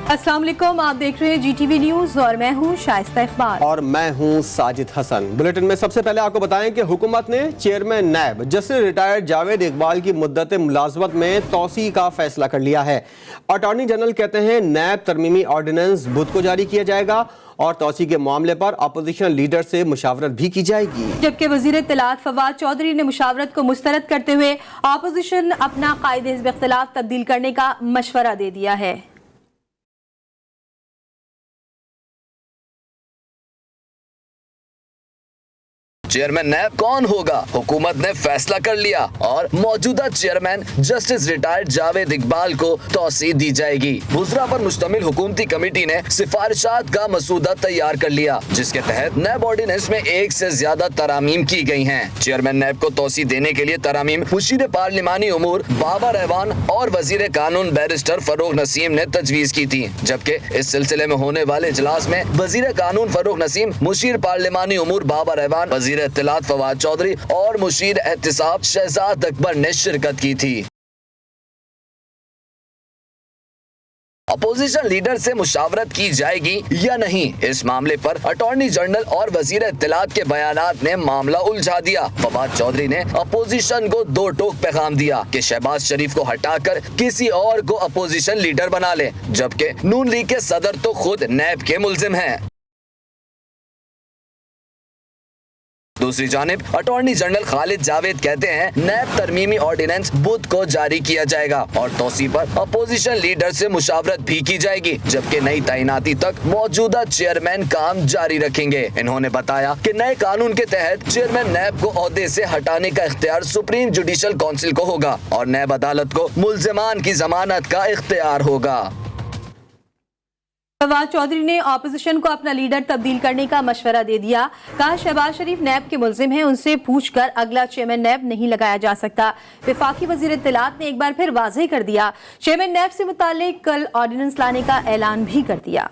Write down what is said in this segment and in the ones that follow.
अस्सलाम वालेकुम, आप देख रहे हैं GTV न्यूज़ और मैं हूं शाइस्ता इकबाल और मैं हूं साजिद हसन। बुलेटिन में सबसे पहले आपको बताएं कि हुकूमत ने chairman NAB justice retired Javed Iqbal की मुद्दत मुलाजमत में तौसी का फैसला कर लिया है। अटॉर्नी जनरल कहते हैं नैब तरमीमी ऑर्डिनेंस बुध को जारी किया जाएगा और तौसी के मामले पर अपोजिशन लीडर से मुशावरत भी की जाएगी। जबकि वजीर इत्तलात फवाद चौधरी ने मुशावरत को मुस्तरद करते हुए अपोजिशन अपना कायदे हिज़्ब इख्तिलाफ तब्दील करने का मशवरा दे दिया है। चेयरमैन नैब कौन होगा, हुकूमत ने फैसला कर लिया और मौजूदा chairman justice retired Javed Iqbal को तौसी दी जाएगी। बुज़रा पर मुश्तमिल हुकूमती कमेटी ने सिफारिशात का मसूदा तैयार कर लिया, जिसके तहत नैब ऑर्डिनेंस में एक से ज्यादा तरामीम की गई हैं। चेयरमैन नैब को तौसी देने के लिए तरामीम मुशीर पार्लिमानी उमूर बाबा रहमान और वजीर कानून बैरिस्टर फरूख नसीम ने तजवीज की थी। जबकि इस सिलसिले में होने वाले इजलास में वजीर कानून फरूख नसीम, मुशीर पार्लिमानी उमूर बाबा रहमान, वजीर इत्तलात फवाद चौधरी और मुशीर एहतिसाब शहजाद अकबर ने शिरकत की थी। अपोजिशन लीडर से मुशावरत की जाएगी या नहीं, इस मामले पर अटॉर्नी जनरल और वजीर इत्तलात के बयानात ने मामला उलझा दिया। फवाद चौधरी ने अपोजिशन को दो टोक पैगाम दिया कि शहबाज शरीफ को हटाकर किसी और को अपोजिशन लीडर बना ले, जबकि नून लीग के सदर तो खुद नैब के मुल्जिम हैं। दूसरी जानिब अटॉर्नी जनरल खालिद जावेद कहते हैं नैब तरमीमी ऑर्डिनेंस बुध को जारी किया जाएगा और तौसी पर अपोजिशन लीडर से मुशावरत भी की जाएगी, जबकि नई तैनाती तक मौजूदा चेयरमैन काम जारी रखेंगे। इन्होंने बताया कि नए कानून के तहत चेयरमैन नैब को ओहदे से हटाने का इख्तियार सुप्रीम जुडिशल काउंसिल को होगा और नैब अदालत को मुल्जिमान की जमानत का इख्तियार होगा। फवाद चौधरी ने अपोजिशन को अपना लीडर तब्दील करने का मशवरा दे दिया। कहा शहबाज शरीफ नैब के मुल्जिम हैं, उनसे पूछकर अगला चेयरमैन नैब नहीं लगाया जा सकता। वफाकी वजीर इत्तलात ने एक बार फिर वाज़ेह कर दिया, चेयरमैन नैब से मुताल्लिक कल ऑर्डिनेंस लाने का ऐलान भी कर दिया।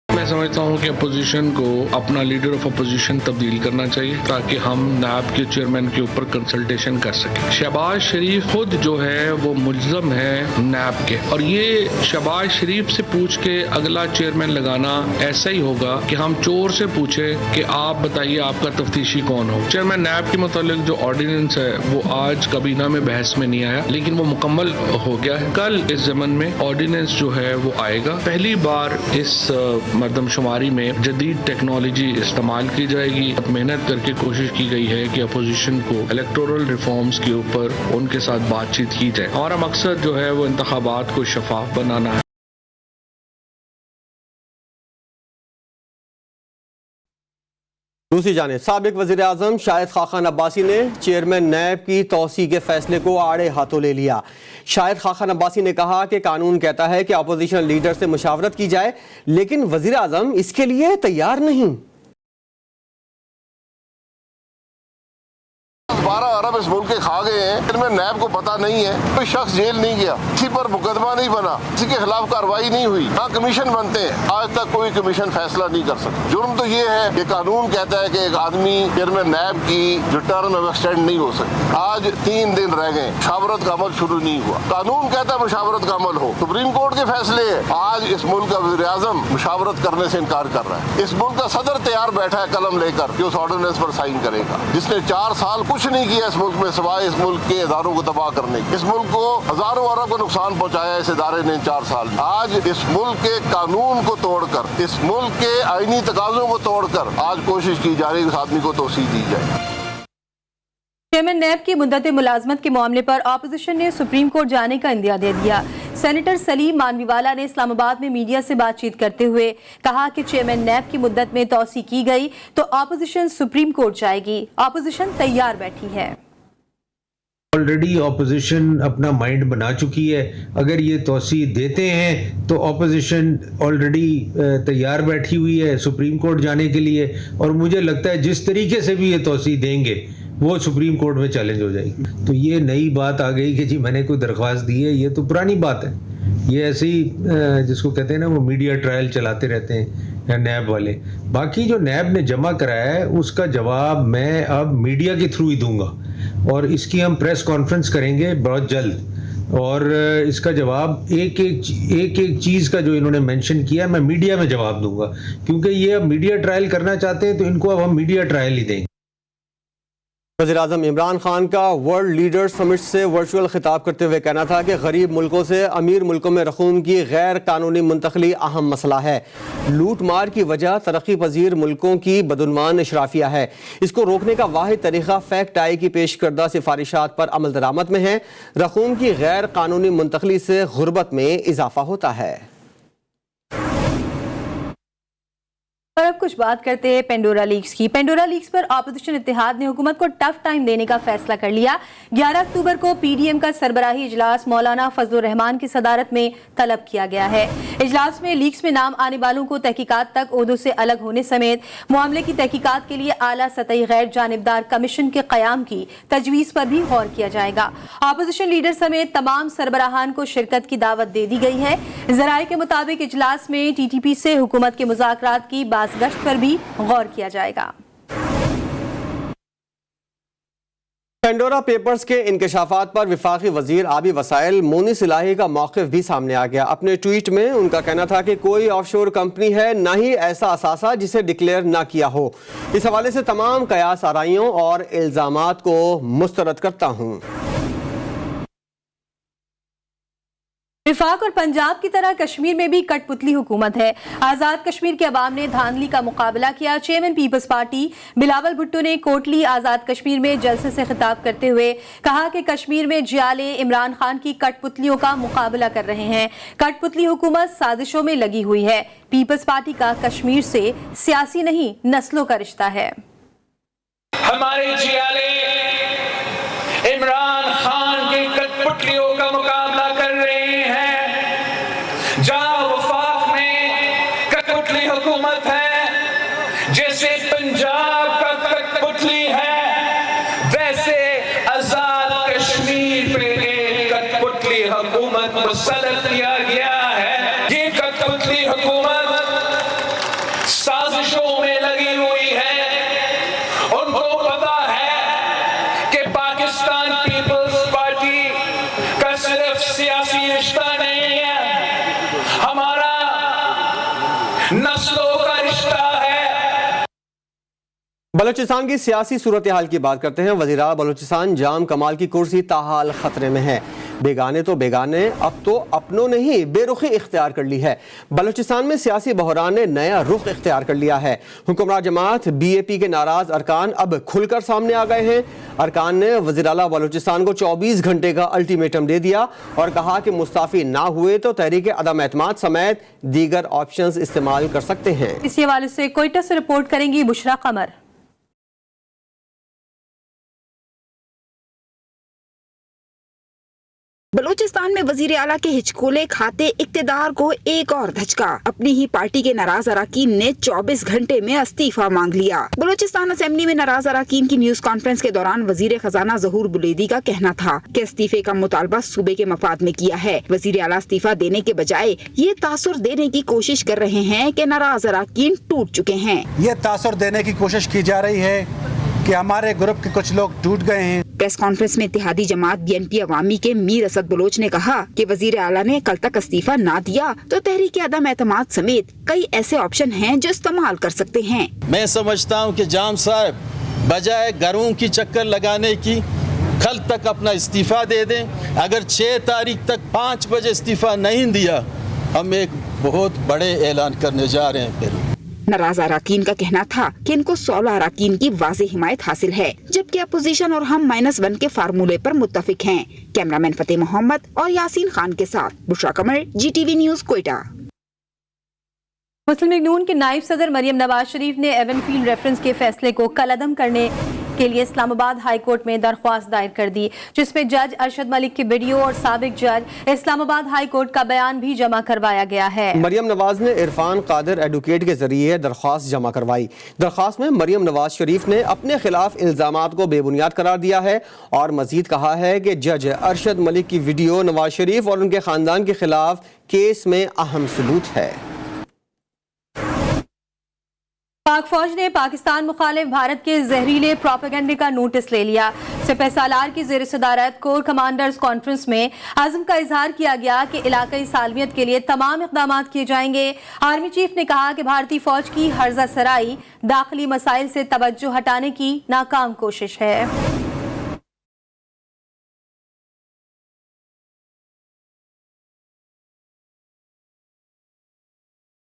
मैं समझता हूँ कि अपोजिशन को अपना लीडर ऑफ अपोजिशन तब्दील करना चाहिए ताकि हम नैब के चेयरमैन के ऊपर कंसल्टेशन कर सकें। शहबाज शरीफ खुद जो है वो मुल्ज़म है नैब के, और ये शहबाज शरीफ से पूछ के अगला चेयरमैन लगाना ऐसा ही होगा कि हम चोर से पूछे कि आप बताइए आपका तफ्तीशी कौन हो। चेयरमैन नैब के मुतालिक जो ऑर्डिनेंस है वो आज काबीना में बहस में नहीं आया, लेकिन वो मुकम्मल हो गया है। कल इस ज़मन में ऑर्डिनेंस जो है वो आएगा। पहली बार इस मरदमशुमारी में जदीद टेक्नोलॉजी इस्तेमाल की जाएगी। मेहनत करके कोशिश की गई है कि अपोजिशन को इलेक्टोरल रिफॉर्म्स के ऊपर उनके साथ बातचीत की जाए। हमारा मकसद जो है वो इंतखाबात को शफाफ बनाना है। दूसरी जानिब साबिक वज़ीर आज़म शाहिद खाखान अब्बासी ने चेयरमैन नैब की तौसी के फैसले को आड़े हाथों ले लिया। शाहिद खाखान अब्बासी ने कहा कि कानून कहता है कि अपोजिशन लीडर से मुशावरत की जाए, लेकिन वज़ीर आज़म इसके लिए तैयार नहीं। 12 अरब इस मुल्क के खा गए हैं, इनमें नैब को पता नहीं है। कोई शख्स जेल नहीं गया, किसी पर मुकदमा नहीं बना, किसी के खिलाफ कार्रवाई नहीं हुई, ना कमीशन बनते हैं। आज तक कोई कमीशन फैसला नहीं कर सकता। जुर्म तो ये है कि कानून कहता है कि एक आदमी चेयरमैन नैब की जो टर्म है एक्सटेंड नहीं हो सकती। आज 3 दिन रह गए, मुशावरत का अमल शुरू नहीं हुआ। कानून कहता है मुशावरत का अमल हो, सुप्रीम कोर्ट के फैसले है। आज इस मुल्क का वज़ीर आज़म मुशावरत करने से इनकार कर रहा है। इस मुल्क का सदर तैयार बैठा है कलम लेकर कि उस ऑर्डिनेंस पर साइन करेगा, जिसने 4 साल कुछ नहीं किया इस मुल्क में सिवाय इस मुल्क के इदारों को तबाह करने की। इस मुल्क को हजारों अरब को नुकसान पहुंचाया इस इदारे ने 4 साल। आज इस मुल्क के कानून को तोड़कर, इस मुल्क के आईनी तकाज़ों को तोड़कर आज कोशिश की जा रही है कि इस आदमी को तौसीह दी जाए। चेयरमैन नैब की मुद्दत मुलाजमत के मामले पर अपोजिशन ने सुप्रीम कोर्ट जाने का इंदिया दे दिया। सेनेटर सलीम मानवीवाला ने इस्लामाबाद में मीडिया से बातचीत करते हुए कहा कि चेयरमैन नैब की मुद्दत में तौसी की गई तो अपोजिशन सुप्रीम कोर्ट जाएगी। अपोजिशन तैयार बैठी है। ऑलरेडी अपोजिशन अपना माइंड बना चुकी है। अगर ये तौसी देते हैं तो अपोजिशन ऑलरेडी तैयार बैठी हुई है सुप्रीम कोर्ट जाने के लिए, और मुझे लगता है जिस तरीके से भी ये तौसी देंगे वो सुप्रीम कोर्ट में चैलेंज हो जाएगी। तो ये नई बात आ गई कि जी मैंने कोई दरख्वास्त दी है, ये तो पुरानी बात है। ये ऐसे ही जिसको कहते हैं ना वो मीडिया ट्रायल चलाते रहते हैं नैब वाले। बाकी जो नैब ने जमा कराया है उसका जवाब मैं अब मीडिया के थ्रू ही दूंगा। اور اس کی ہم پریس کانفرنس کریں گے بہت جلد، اور اس کا جواب ایک ایک چیز کا جو انہوں نے مینشن کیا میں میڈیا میں جواب دوں گا، کیونکہ یہ اب میڈیا ٹرائل کرنا چاہتے ہیں تو ان کو اب ہم میڈیا ٹرائل ہی دیں گے۔ وزیراعظم عمران خان کا ورلڈ لیڈر سمٹ سے ورچوئل خطاب کرتے ہوئے کہنا تھا کہ غریب ملکوں سے امیر ملکوں میں رقوم کی غیر قانونی منتقلی اہم مسئلہ ہے۔ لوٹ مار کی وجہ ترقی پذیر ملکوں کی بدعنوان اشرافیہ ہے۔ اس کو روکنے کا واحد طریقہ فیکٹ آئی کی پیش کردہ سفارشات پر عمل درآمد میں ہے۔ رقوم کی غیر قانونی منتقلی سے غربت میں اضافہ ہوتا ہے۔ اور اب کچھ بات کرتے ہیں پینڈورا لیکس کی۔ پینڈورا لیکس پر اپوزیشن اتحاد نے حکومت کو ٹف ٹائم دینے کا فیصلہ کر لیا۔ 11 اکتوبر کو پی ڈی ایم کا سربراہی اجلاس مولانا فضل الرحمان کی صدارت میں طلب کیا گیا ہے۔ اجلاس میں لیکس میں نام آنے والوں کو تحقیقات تک عہدوں سے الگ ہونے سمیت معاملے کی تحقیقات کے لیے اعلیٰ سطحی غیر جانبدار کمیشن کے قیام کی تجویز پر بھی غور کیا جائے گا۔ اپوزیشن لیڈر سمیت تمام سربراہان کو شرکت کی دعوت دے دی گئی ہے۔ ذرائع کے مطابق اجلاس میں ٹی ٹی پی سے حکومت کے مذاکرات کی گشت پر بھی غور کیا جائے گا۔ پینڈورا پیپرز کے انکشافات پر وفاقی وزیر آبی وسائل مونس الہی کا موقف بھی سامنے آ گیا۔ اپنے ٹویٹ میں ان کا کہنا تھا کہ کوئی آف شور کمپنی ہے نہ ہی ایسا اثاثہ جسے ڈکلیئر نہ کیا ہو۔ اس حوالے سے تمام قیاس آرائیوں اور الزامات کو مسترد کرتا ہوں۔ وفاق اور پنجاب کی طرح کشمیر میں بھی کٹ پتلی حکومت ہے۔ آزاد کشمیر کے عوام نے دھاندلی کا مقابلہ کیا۔ چیئرمین پیپلز پارٹی بلاول بھٹو نے کوٹلی آزاد کشمیر میں جلسے سے خطاب کرتے ہوئے کہا کہ کشمیر میں جیالے عمران خان کی کٹ پتلیوں کا مقابلہ کر رہے ہیں۔ کٹ پتلی حکومت سازشوں میں لگی ہوئی ہے۔ پیپلز پارٹی کا کشمیر سے سیاسی نہیں نسلوں کا رشتہ ہے۔ ہمارے جیالے عمران خان کی کٹ پتلیوں کا مقابلہ کر رہے ہیں۔ جہاں وفاق میں کٹ پتلی حکومت ہے، جیسے پنجاب کا کٹ پتلی ہے، ویسے آزاد کشمیر پہ ایک کٹ پتلی حکومت مسلط کیا گیا ہے۔ یہ کٹ پتلی حکومت سازشوں میں لگی ہوئی ہے۔ ان کو پتا ہے کہ پاکستان پیپلز پارٹی کا صرف سیاسی رشتہ نہیں ہے، ہمارا نسلوں کا رشتہ ہے۔ بلوچستان کی سیاسی صورتحال کی بات کرتے ہیں۔ وزیراعلیٰ بلوچستان جام کمال کی کرسی تاحال خطرے میں ہے۔ بیگانے تو بیگانے، اب تو اپنوں نے ہی بے رخی اختیار کر لی ہے۔ بلوچستان میں سیاسی بحران نے نیا رخ اختیار کر لیا ہے۔ حکمراں جماعت بی اے پی کے ناراض ارکان اب کھل کر سامنے آ گئے ہیں۔ ارکان نے وزیراعلیٰ بلوچستان کو 24 گھنٹے کا الٹیمیٹم دے دیا اور کہا کہ مستعفی نہ ہوئے تو تحریک عدم اعتماد سمیت دیگر آپشنز استعمال کر سکتے ہیں۔ اسی حوالے سے کوئٹہ سے رپورٹ کریں گی بشرا قمر۔ بلوچستان میں وزیر اعلیٰ کے ہچکولے کھاتے اقتدار کو ایک اور دھچکا۔ اپنی ہی پارٹی کے ناراض اراکین نے 24 گھنٹے میں استعفیٰ مانگ لیا۔ بلوچستان اسمبلی میں ناراض اراکین کی نیوز کانفرنس کے دوران وزیر خزانہ ظہور بلیدی کا کہنا تھا کہ استعفے کا مطالبہ صوبے کے مفاد میں کیا ہے۔ وزیر اعلیٰ استعفیٰ دینے کے بجائے یہ تاثر دینے کی کوشش کر رہے ہیں کہ ناراض اراکین ٹوٹ چکے ہیں۔ یہ تاثر دینے کی کوشش کی جا رہی ہے کہ ہمارے گروپ کے کچھ لوگ ٹوٹ گئے ہیں۔ پریس کانفرنس میں اتحادی جماعت بی این پی عوامی کے میر اسد بلوچ نے کہا کہ وزیر اعلیٰ نے کل تک استعفیٰ نہ دیا تو تحریک عدم اعتماد سمیت کئی ایسے آپشن ہیں جو استعمال کر سکتے ہیں۔ میں سمجھتا ہوں کہ جام صاحب بجائے گھروں کی چکر لگانے کی کل تک اپنا استعفیٰ دے دیں۔ اگر 6 تاریخ تک 5 بجے استعفیٰ نہیں دیا ہم ایک بہت بڑے اعلان کرنے جا رہے ہیں۔ پھر ناراض اراکین کا کہنا تھا کہ ان کو 16 اراکین کی واضح حمایت حاصل ہے، جبکہ اپوزیشن اور ہم -1 کے فارمولے پر متفق ہیں۔ کیمرامین فتح محمد اور یاسین خان کے ساتھ Bushra Qamar, G T V news, Quetta. Muslim League N کے نائب صدر مریم نواز شریف نے ایون فیلڈ ریفرنس کے فیصلے کو کالعدم کرنے کے لیے اسلام آباد ہائی کورٹ میں درخواست دائر کر دی، جس میں جج ارشد ملک کی ویڈیو اور سابق جج اسلام آباد ہائی کورٹ کا بیان بھی جمع کروایا گیا ہے۔ مریم نواز نے عرفان قادر ایڈوکیٹ کے ذریعے درخواست جمع کروائی۔ درخواست میں مریم نواز شریف نے اپنے خلاف الزامات کو بے بنیاد قرار دیا ہے اور مزید کہا ہے کہ جج ارشد ملک کی ویڈیو نواز شریف اور ان کے خاندان کے خلاف کیس میں اہم ثبوت ہے۔ पाक फौज ने पाकिस्तान मुखालिफ भारत के जहरीले प्रोपेगेंडे का नोटिस ले लिया। सिपह सालार की ज़ेर सदारत कोर कमांडर्स कॉन्फ्रेंस में आज़म का इजहार किया गया कि इलाकाई सालमियत के लिए तमाम इक़दाम किए जाएंगे। आर्मी चीफ ने कहा कि भारतीय फौज की हर्जा सराई दाखिली मसाइल से तवज्जो हटाने की नाकाम कोशिश है।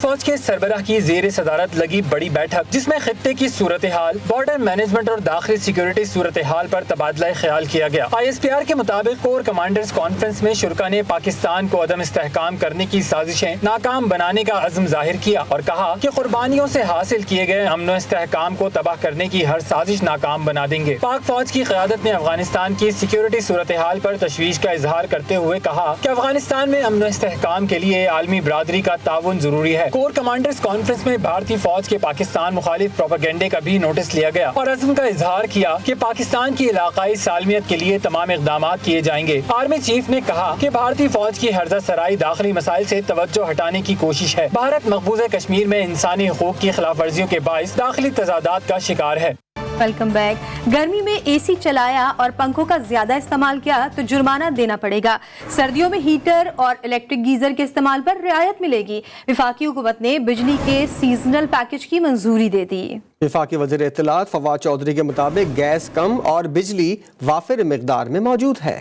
फौज के सरबराह की ज़ेर सदारत लगी बड़ी बैठक, जिसमें खित्ते की सूरत हाल, बॉर्डर मैनेजमेंट और दाखिली सिक्योरिटी सूरत हाल पर तबादला ख्याल किया गया। ISPR के मुताबिक कोर कमांडर्स कॉन्फ्रेंस में शुरका ने पाकिस्तान को अदम इस्तेहकाम करने की साजिशें नाकाम बनाने का अज़्म जाहिर किया और कहा कि कुर्बानियों से हासिल किए गए अमन इस्तेहकाम को तबाह करने की हर साजिश नाकाम बना देंगे। पाक फौज की क़यादत ने अफगानिस्तान की सिक्योरिटी सूरत हाल पर तशवीश का इजहार करते हुए कहा कि अफगानिस्तान में अमन इस्तेहकाम के लिए आलमी बरादरी का ताउन जरूरी है। कोर कमांडर्स कॉन्फ्रेंस में भारतीय फौज के पाकिस्तान मुखालिफ प्रोपेगेंडे का भी नोटिस लिया गया और अज़्म का इजहार किया कि पाकिस्तान की इलाकाई सालमियत के लिए तमाम इक़दाम किए जाएंगे। आर्मी चीफ ने कहा कि भारतीय फौज की हर्जा सराई दाखिली मसाइल से तवज्जो हटाने की कोशिश है। भारत मकबूजा कश्मीर में इंसानी हुकूक की खिलाफ वर्जियों के बाइस दाखिली तजादात का शिकार है। Welcome back. गर्मी में एसी चलाया और पंखों का ज्यादा इस्तेमाल किया तो जुर्माना देना पड़ेगा। सर्दियों में हीटर और इलेक्ट्रिक गीजर के इस्तेमाल पर रियायत मिलेगी। वफाकी हुकूमत ने बिजली के सीजनल पैकेज की मंजूरी दे दी। वफाकी वज़ीर इत्तलात फवाद चौधरी के मुताबिक गैस कम और बिजली वाफिर मिकदार में मौजूद है।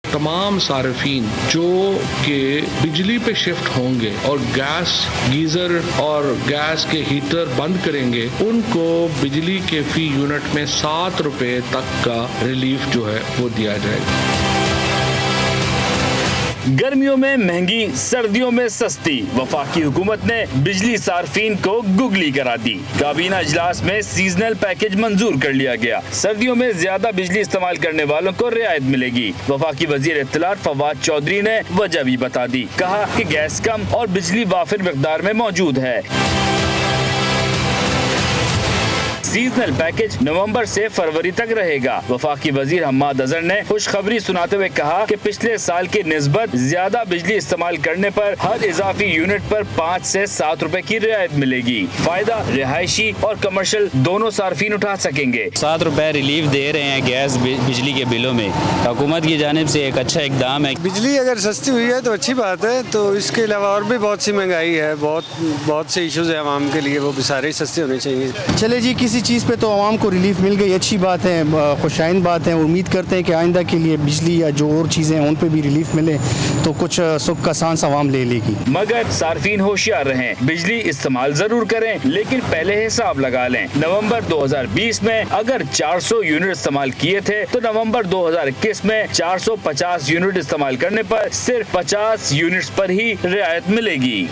तमाम सार्फिन जो कि बिजली पे शिफ्ट होंगे और गैस गीज़र और गैस के हीटर बंद करेंगे, उनको बिजली के फी यूनिट में 7 रुपए तक का रिलीफ जो है वो दिया जाएगा। गर्मियों में महंगी, सर्दियों में सस्ती, वफाकी हुकूमत ने बिजली सार्फिन को गुगली करा दी। काबीना इजलास में सीजनल पैकेज मंजूर कर लिया गया। सर्दियों में ज्यादा बिजली इस्तेमाल करने वालों को रियायत मिलेगी। वफाकी वजीर इत्तलात फवाद चौधरी ने वजह भी बता दी। कहा कि गैस कम और बिजली वाफिर मिकदार में मौजूद है। सीजनल पैकेज नवंबर से फरवरी तक रहेगा। वफाकी वजीर हम्माद अजहर ने खुशखबरी सुनाते हुए कहा कि पिछले साल की निस्बत ज्यादा बिजली इस्तेमाल करने पर हर इजाफी यूनिट पर 5 से 7 रुपए की रियायत मिलेगी। फायदा रिहायशी और कमर्शियल दोनों सार्फिन उठा सकेंगे। 7 रुपए रिलीफ दे रहे हैं गैस बिजली के बिलों में। हुकूमत की जानिब से एक अच्छा इकदाम है। बिजली अगर सस्ती हुई है तो अच्छी बात है। तो इसके अलावा और भी बहुत सी महंगाई है, बहुत से इश्यूज है आवाम के लिए, वो भी सारे सस्ते होने चाहिए। चले जी, किसी चीज़ पे तो आवाम को रिलीफ मिल गई, अच्छी बात है, खुशाइन बात है। उम्मीद करते हैं कि आइंदा के लिए बिजली या जो और चीज़ें हैं उन पे भी रिलीफ मिले तो कुछ सुख का सांस आवाम ले लेगी। मगर सार्फिन होशियार रहें, बिजली इस्तेमाल जरूर करें लेकिन पहले हिसाब लगा लें। नवंबर 2020 में अगर 400 यूनिट इस्तेमाल किए थे तो नवंबर 2021 में 450 यूनिट इस्तेमाल करने पर सिर्फ 50 यूनिट्स पर ही रियायत मिलेगी।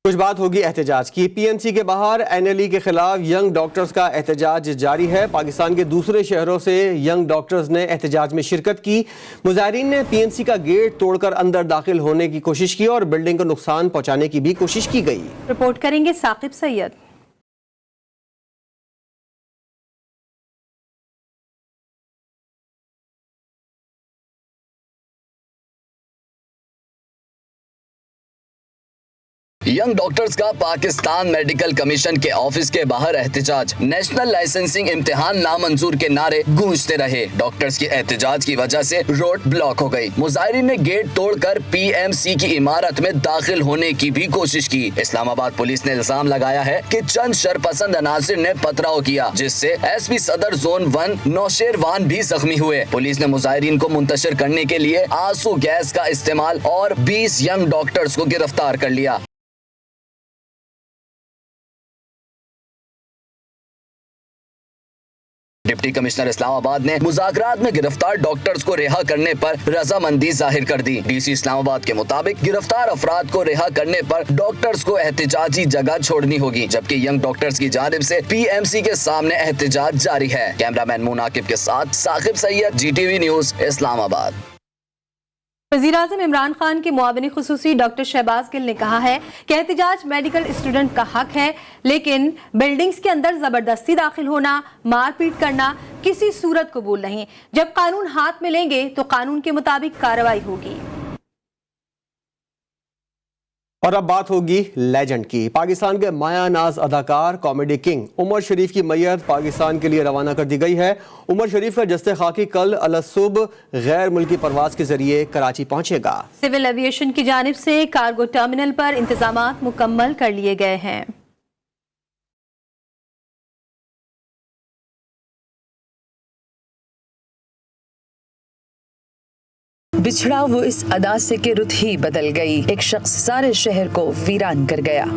कुछ बात होगी एहतजाज की। PNC के बाहर NLE के खिलाफ यंग डॉक्टर्स का एहतजाज जारी है। पाकिस्तान के दूसरे शहरों से यंग डॉक्टर्स ने एहतजाज में शिरकत की। मुजाहिरीन ने PNC का गेट तोड़कर अंदर दाखिल होने की कोशिश की और बिल्डिंग को नुकसान पहुंचाने की भी कोशिश की गई। रिपोर्ट करेंगे साकिब सैयद। यंग डॉक्टर्स का पाकिस्तान मेडिकल कमीशन के ऑफिस के बाहर एहतजाज। नेशनल लाइसेंसिंग इम्तिहान नामंजूर के नारे गूंजते रहे। डॉक्टर्स की एहतजाज की वजह से रोड ब्लॉक हो गई। मुजाहिरीन ने गेट तोड़कर PMC की इमारत में दाखिल होने की भी कोशिश की। इस्लामाबाद पुलिस ने इल्जाम लगाया है कि चंद शरपसंद अनासिर ने पथराव किया, जिससे SP सदर जोन 1 नौशेरवान भी जख्मी हुए। पुलिस ने मुजाहिरीन को मुंतशिर करने के लिए आंसू गैस का इस्तेमाल और 20 यंग डॉक्टर्स को गिरफ्तार कर लिया। डिप्टी कमिश्नर इस्लामाबाद ने मुज़ाकरात में गिरफ्तार डॉक्टर्स को रिहा करने पर रजामंदी जाहिर कर दी। DC इस्लामाबाद के मुताबिक गिरफ्तार अफराद को रिहा करने पर डॉक्टर्स को एहतजाजी जगह छोड़नी होगी, जबकि यंग डॉक्टर्स की जानिब से PMC के सामने एहतजाज जारी है। कैमरामैन मुनाकिब के साथ साकिब सैयद, GTV न्यूज, इस्लामाबाद। वज़ीर-ए-आज़म इमरान खान के मुआविन खुसूसी डॉक्टर शहबाज गिल ने कहा है कि एहतजाज मेडिकल स्टूडेंट का हक है, लेकिन बिल्डिंग्स के अंदर जबरदस्ती दाखिल होना, मारपीट करना किसी सूरत कबूल नहीं। जब कानून हाथ में लेंगे तो कानून के मुताबिक कार्रवाई होगी। और अब बात होगी लेजेंड की। पाकिस्तान के माया नाज अदाकार, कॉमेडी किंग उमर शरीफ की मैयत पाकिस्तान के लिए रवाना कर दी गई है। उमर शरीफ का जस्ते खाकी कल अलसुब गैर मुल्की परवाज के जरिए कराची पहुंचेगा। सिविल एविएशन की जानिब से कार्गो टर्मिनल पर इंतजामात मुकम्मल कर लिए गए हैं। बिछड़ा वो इस अदा से कि रुत ही बदल गई, एक शख्स सारे शहर को वीरान कर गया।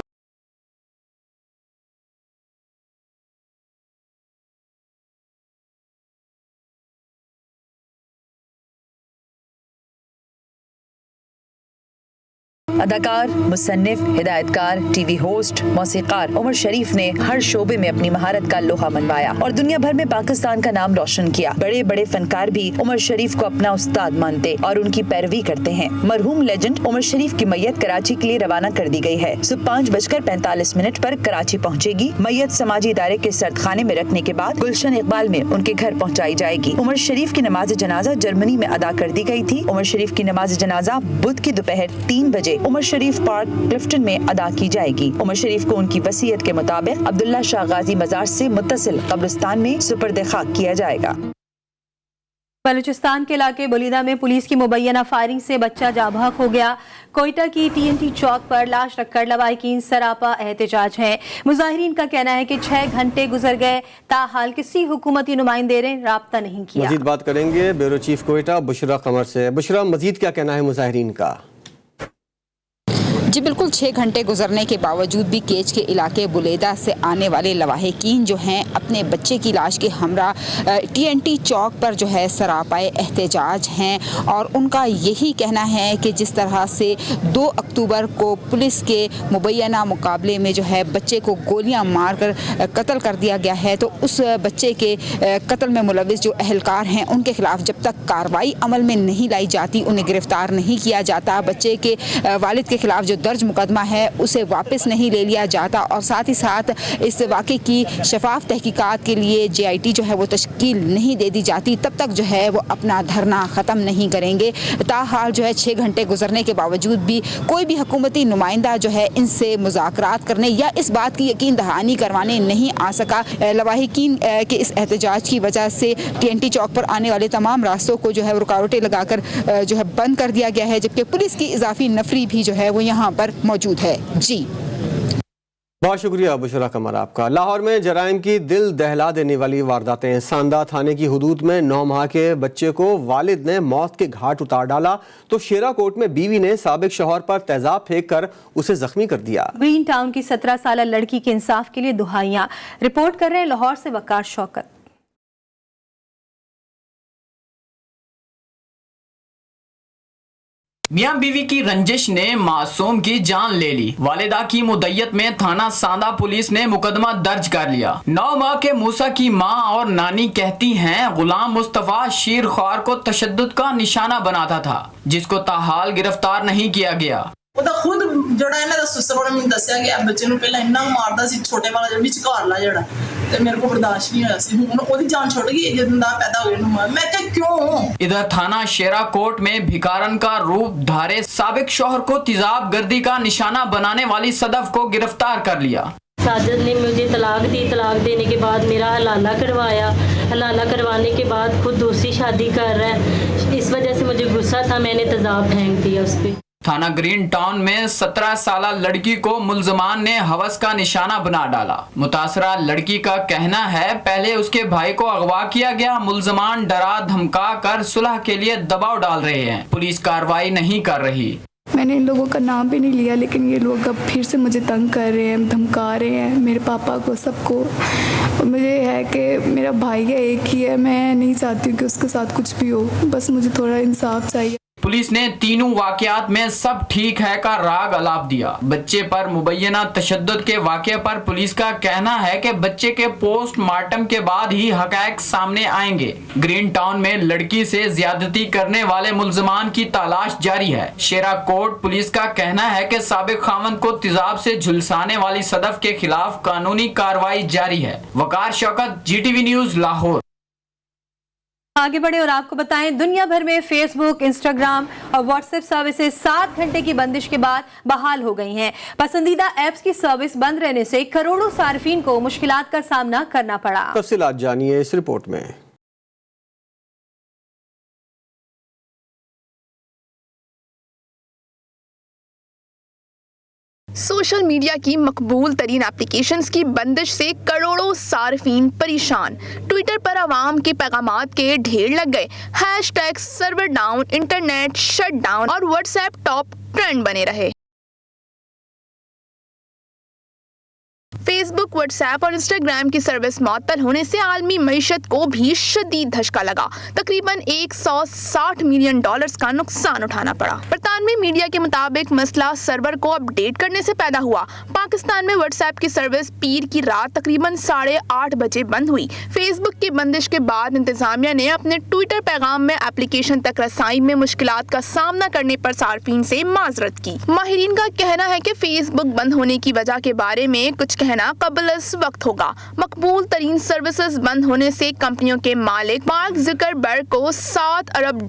अदाकार, मुसन्निफ, हिदायतकार, टीवी होस्ट, मौसीकार उमर शरीफ ने हर शोबे में अपनी महारत का लोहा मनवाया और दुनिया भर में पाकिस्तान का नाम रोशन किया। बड़े बड़े फनकार भी उमर शरीफ को अपना उस्ताद मानते और उनकी पैरवी करते हैं। मरहूम लेजेंड उमर शरीफ की मैयत कराची के लिए रवाना कर दी गई है। सुबह 5:45 पर कराची पहुँचेगी। मैयत समाजी इदारे के सर्दखाने में रखने के बाद गुलशन इकबाल में उनके घर पहुँचाई जाएगी। उमर शरीफ की नमाज जनाजा जर्मनी में अदा कर दी गई थी। उमर शरीफ की नमाज जनाजा बुध की दोपहर 3 बजे उमर शरीफ पार्क क्लिफ्टन में अदा की जाएगी। उमर शरीफ को उनकी वसीयत के मुताबिक अब्दुल्ला शाह गाजी मजार से मुत्तसिल कब्रिस्तान में सुपर्द खाक किया जाएगा। बलूचिस्तान के इलाके बुलीदा में पुलिस की मुबैना फायरिंग से बच्चा जाबाक हो गया। कोयटा की TNT चौक पर लाश रखकर लवाहिकीन सरापा एहतजाज हैं। मुजाहिरीन का कहना है कि 6 घंटे गुजर गए, ताहाल किसी हुकूमती नुमाइंदे ने राब्ता नहीं किया। मजीद बात करेंगे ब्यूरो चीफ कोयटा बुशरा कमर से। बुशरा, मजीद क्या कहना है मुजाहिरीन का? जी बिल्कुल, 6 घंटे गुजरने के बावजूद भी केच के इलाके बुलेदा से आने वाले लवाहिकीन जो हैं अपने बच्चे की लाश के हमरा TNT चौक पर जो है सरापाए एहतजाज हैं और उनका यही कहना है कि जिस तरह से 2 अक्टूबर को पुलिस के मुबैना मुकाबले में जो है बच्चे को गोलियां मारकर कत्ल कर दिया गया है, तो उस बच्चे के कत्ल में मुलविस जो अहलकार हैं उनके खिलाफ जब तक कार्रवाई अमल में नहीं लाई जाती, उन्हें गिरफ्तार नहीं किया जाता, बच्चे के वालिद के खिलाफ जो दर्ज मुकदमा है उसे वापस नहीं ले लिया जाता और साथ ही साथ इस वाक़े की शफाफ तहकीकात के लिए JIT जो है वो तश्कील नहीं दे दी जाती, तब तक जो है वो अपना धरना ख़त्म नहीं करेंगे। ताहाल जो है 6 घंटे गुजरने के बावजूद भी कोई भी हुकूमती नुमाइंदा जो है इनसे मुज़ाकरात करने या इस बात की यकीन दहानी करवाने नहीं आ सका। लवाहिकीन के इस एहतजाज की वजह से TNT चौक पर आने वाले तमाम रास्तों को जो है रुकावटें लगाकर जो है बंद कर दिया गया है, जबकि पुलिस की इजाफी नफरी भी जो है वो यहाँ पर मौजूद है। जी बहुत शुक्रिया बुशरा कमर आपका। लाहौर में जराइम की दिल दहला देने वाली वारदातें। सांदा थाने की हुदूद में 9 माह के बच्चे को वालिद ने मौत के घाट उतार डाला तो शेरा कोट में बीवी ने साबिक शौहर पर तेजाब फेंक कर उसे जख्मी कर दिया। ग्रीन टाउन की 17 साल लड़की के इंसाफ के लिए दुहाइयां। रिपोर्ट कर रहे हैं लाहौर से वकार शौकत। मियां बीवी की रंजिश ने मासूम की जान ले ली। वालिदा की मुद्दत में थाना सांदा पुलिस ने मुकदमा दर्ज कर लिया। 9 माह के मूसा की मां और नानी कहती हैं गुलाम मुस्तफा शीर ख्वार को तशद्दुद का निशाना बनाता था, जिसको ताहाल गिरफ्तार नहीं किया गया। खुद जड़ा इन्हां दा सुसर ने मैनूं दस्सिया कि बच्चे नूं पहला इन्ना मारदा सी, छोटे वाला जो विचकारला जड़ा, ते मेरे को बर्दाश्त नहीं होया सी। हुण ओदी जान छुट गई जदों दा पैदा होया नूं। मैं कहा क्यों? इधर थाना शेरा कोट में भिकारन का रूप धारे साबिक शौहर को तेजाब गर्दी का निशाना बनाने वाली सदफ को गिरफ्तार कर लिया। साजिद ने मुझे तलाक दी। तलाक देने के बाद मेरा हलाला करवाया। हलाला करवाने के बाद खुद दूसरी शादी कर रहा है। इस वजह से मुझे गुस्सा था, मैंने तेजाब फेंक दिया उस पर। थाना ग्रीन टाउन में 17 साल लड़की को मुल्जमान ने हवस का निशाना बना डाला। मुतासरा लड़की का कहना है पहले उसके भाई को अगवा किया गया। मुल्जमान डरा धमका कर सुलह के लिए दबाव डाल रहे हैं। पुलिस कार्रवाई नहीं कर रही। मैंने इन लोगों का नाम भी नहीं लिया, लेकिन ये लोग अब फिर से मुझे तंग कर रहे हैं, धमका रहे हैं, मेरे पापा को, सबको। मुझे है कि मेरा भाई है, एक ही है, मैं नहीं चाहती हूँ कि उसके साथ कुछ भी हो, बस मुझे थोड़ा इंसाफ चाहिए। पुलिस ने तीनों वाकयात में सब ठीक है का राग अलाप दिया। बच्चे पर मुबैना तशद्दुद के वाक़े पर पुलिस का कहना है कि बच्चे के पोस्टमार्टम के बाद ही हक़ाइक़ सामने आएंगे। ग्रीन टाउन में लड़की से ज्यादती करने वाले मुल्जमान की तलाश जारी है। शेरा कोट पुलिस का कहना है कि साबिक खावंद को तेजाब से झुलसाने वाली सदफ के खिलाफ कानूनी कार्रवाई जारी है। वकार शौकत, GTV न्यूज़, लाहौर। आगे बढ़े और आपको बताएं, दुनिया भर में फेसबुक, इंस्टाग्राम और व्हाट्सएप सर्विसेज 7 घंटे की बंदिश के बाद बहाल हो गई हैं। पसंदीदा ऐप्स की सर्विस बंद रहने से करोड़ों सार्फिन को मुश्किलात का सामना करना पड़ा। तफसीलात जानिए इस रिपोर्ट में। सोशल मीडिया की मकबूल तरीन एप्लीकेशंस की बंदिश से करोड़ों सार्फिन परेशान। ट्विटर पर आवाम के पैगामात के ढेर लग गए। Hashtag server down, internet shut down और व्हाट्सएप टॉप ट्रेंड बने रहे। फेसबुक, व्हाट्सएप और इंस्टाग्राम की सर्विस मुअत्तल होने से आलमी मईशत को भी शदीद धचका लगा। तकरीबन $160 मिलियन का नुकसान उठाना पड़ा। बरतानवी मीडिया के मुताबिक मसला सर्वर को अपडेट करने से पैदा हुआ। पाकिस्तान में व्हाट्सएप की सर्विस पीर की रात तकरीबन 8:30 बजे बंद हुई। फेसबुक की बंदिश के बाद इंतजामिया ने अपने ट्विटर पैगाम में एप्लीकेशन तक रसाई में मुश्किलात का सामना करने पर सार्फिन से माजरत की। माहिरीन का कहना है कि फेसबुक बंद होने की वजह के बारे में कुछ कहना कबल इस वक्त होगा। मकबूल तरीन सर्विसेज बंद होने से कंपनियों के मालिक मार्क जुकरबर्ग को $7 अरब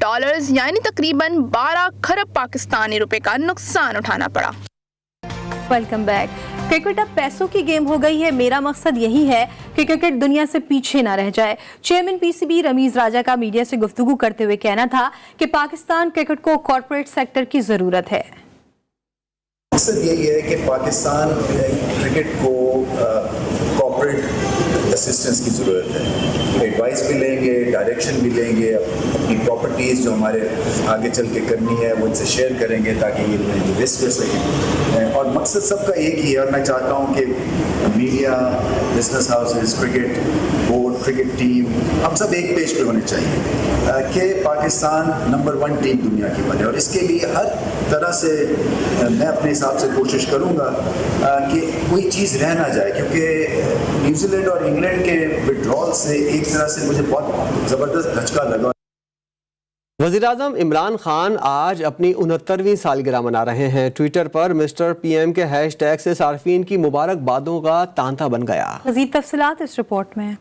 यानी तकरीबन 12 खरब पाकिस्तानी रुपए का नुकसान उठाना पड़ा। Welcome back. क्रिकेट अब पैसों की गेम हो गई है। मेरा मकसद यही है कि क्रिकेट दुनिया से पीछे ना रह जाए। चेयरमैन पीसीबी रमीज राजा का मीडिया से गुफ्तगू करते हुए कहना था कि पाकिस्तान क्रिकेट को कॉर्पोरेट सेक्टर की जरूरत है। मकसद यही है कि पाकिस्तान क्रिकेट को कॉर्पोरेट असिस्टेंस की ज़रूरत है। एडवाइस भी लेंगे, डायरेक्शन भी लेंगे, अपनी प्रॉपर्टीज़ जो हमारे आगे चल के करनी है वो इनसे शेयर करेंगे ताकि ये इन्वेस्ट कर सकें। और मकसद सबका एक ही है और मैं चाहता हूँ कि media, business houses, cricket board, cricket team, हम सब एक पेज पे होने चाहिए कि पाकिस्तान नंबर 1 टीम दुनिया की बने। और इसके लिए हर तरह से मैं अपने हिसाब से कोशिश करूँगा कि कोई चीज़ रह ना जाए, क्योंकि न्यूजीलैंड और इंग्लैंड के विड्रॉल से एक तरह से मुझे बहुत ज़बरदस्त धचका लगा। वज़ीर-ए-आज़म इमरान खान आज अपनी 69वीं सालगिरह मना रहे हैं। ट्विटर पर मिस्टर पीएम के हैशटैग से सार्फिन की मुबारकबादों का तांता बन गया। मज़ीद तफसीलात इस रिपोर्ट में।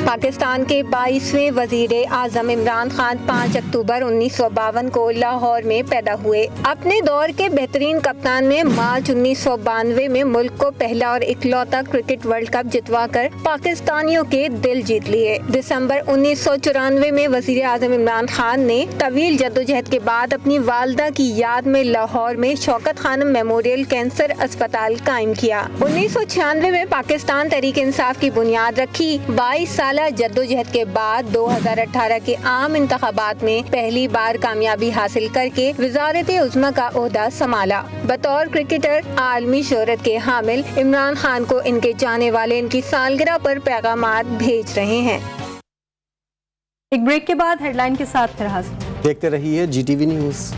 पाकिस्तान के 22वें वजीर आज़म इमरान खान 5 अक्टूबर 1952 को लाहौर में पैदा हुए। अपने दौर के बेहतरीन कप्तान में मार्च 1992 में मुल्क को पहला और इकलौता क्रिकेट वर्ल्ड कप जितवाकर पाकिस्तानियों के दिल जीत लिए। दिसंबर 1994 में वजीर आज़म इमरान खान ने तवील जद्दोजहद के बाद अपनी वालदा की याद में लाहौर में शौकत खानम मेमोरियल कैंसर अस्पताल कायम किया। 1996 में पाकिस्तान तहरीक इंसाफ की बुनियाद रखी। 22 साल जद्दोजहद के बाद 2018 के आम इंतखाबात में पहली बार कामयाबी हासिल करके वज़ारत उज़्मा का ओहदा संभाला। बतौर क्रिकेटर आलमी शोहरत के हामिल इमरान खान को इनके जाने वाले इनकी सालगिरह पर पैगामात भेज रहे हैं। एक ब्रेक के बाद हेडलाइन के साथ फिर हाजिर। देखते रहिए GTV न्यूज़।